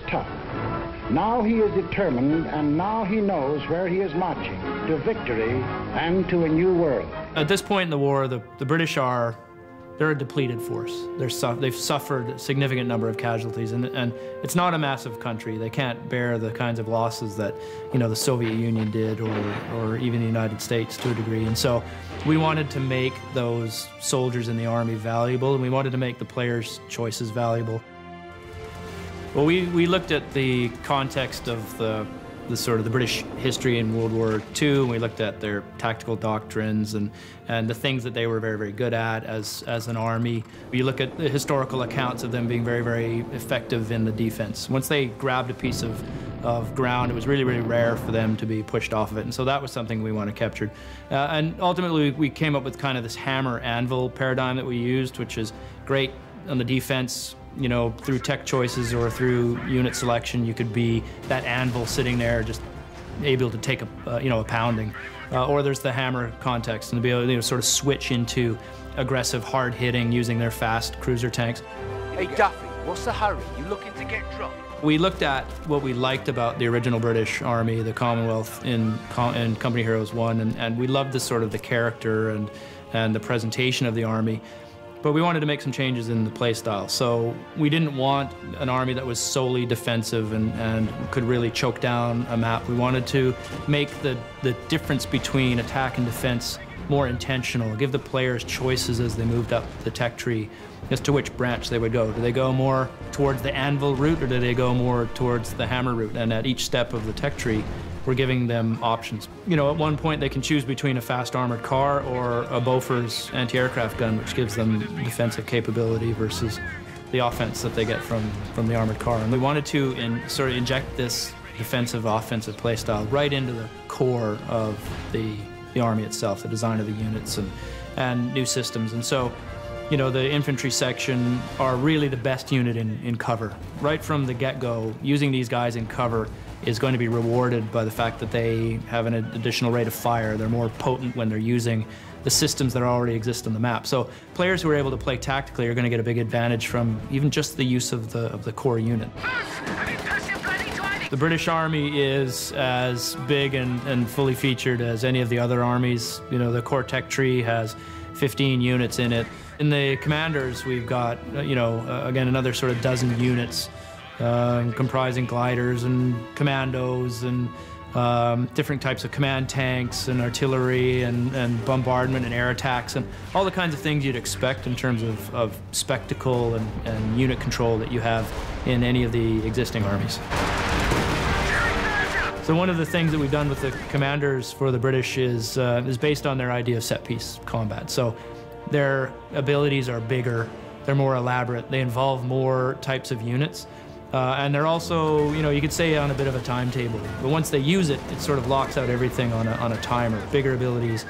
tough. Now he is determined, and now he knows where he is marching, to victory and to a new world. At this point in the war, the British they're a depleted force. They've suffered a significant number of casualties, and it's not a massive country. They can't bear the kinds of losses that, you know, the Soviet Union did, or even the United States to a degree. And so we wanted to make those soldiers in the army valuable, and we wanted to make the players' choices valuable. Well, we looked at the context of the sort of the British history in World War II, and we looked at their tactical doctrines and the things that they were very, very good at as an army. You look at the historical accounts of them being very, very effective in the defense. Once they grabbed a piece of ground, it was really, really rare for them to be pushed off of it, and so that was something we wanted captured. And ultimately, we came up with kind of this hammer-anvil paradigm that we used, which is great on the defense. You know, through tech choices or through unit selection, you could be that anvil sitting there just able to take a pounding. Or there's the hammer context, and to be able to sort of switch into aggressive, hard hitting using their fast cruiser tanks. Hey Duffy, what's the hurry? You looking to get dropped? We looked at what we liked about the original British Army, the Commonwealth in Company Heroes 1, and we loved the sort of the character and the presentation of the army. But we wanted to make some changes in the play style. So we didn't want an army that was solely defensive and could really choke down a map. We wanted to make the difference between attack and defense more intentional, give the players choices as they moved up the tech tree as to which branch they would go. Do they go more towards the anvil route, or do they go more towards the hammer route? And at each step of the tech tree, we're giving them options. You know, at one point they can choose between a fast armored car or a Bofors anti-aircraft gun, which gives them defensive capability versus the offense that they get from the armored car. And we wanted to sort of inject this defensive, offensive play style right into the core of the army itself, the design of the units and new systems. And so, you know, the infantry section are really the best unit in cover. Right from the get-go, using these guys in cover is going to be rewarded by the fact that they have an additional rate of fire. They're more potent when they're using the systems that already exist on the map. So players who are able to play tactically are going to get a big advantage from even just the use of the core unit. The British Army is as big and fully featured as any of the other armies. You know, the core tech tree has 15 units in it. In the commanders, we've got, again, another sort of dozen units comprising gliders and commandos and different types of command tanks and artillery and bombardment and air attacks and all the kinds of things you'd expect in terms of spectacle and unit control that you have in any of the existing armies. So one of the things that we've done with the commanders for the British is based on their idea of set-piece combat. So their abilities are bigger, they're more elaborate, they involve more types of units. And they're also, you could say on a bit of a timetable. But once they use it, it sort of locks out everything on a timer. Bigger abilities,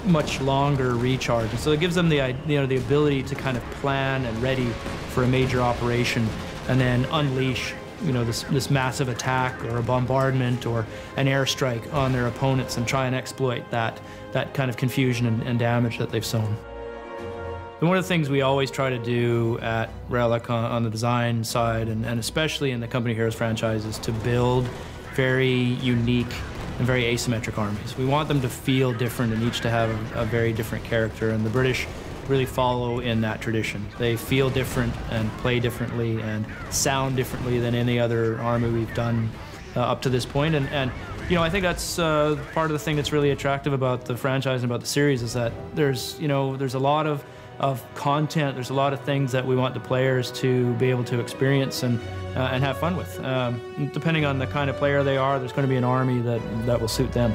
much longer recharge. And so it gives them the ability to kind of plan and ready for a major operation and then unleash, this massive attack or a bombardment or an airstrike on their opponents and try and exploit that kind of confusion and damage that they've sown. And one of the things we always try to do at Relic on the design side, and especially in the Company Heroes franchise, is to build very unique and very asymmetric armies. We want them to feel different and each to have a very different character, and the British really follow in that tradition. They feel different and play differently and sound differently than any other army we've done up to this point. And I think that's part of the thing that's really attractive about the franchise and about the series is that there's a lot of content, there's a lot of things that we want the players to be able to experience and have fun with. Depending on the kind of player they are, there's going to be an army that will suit them.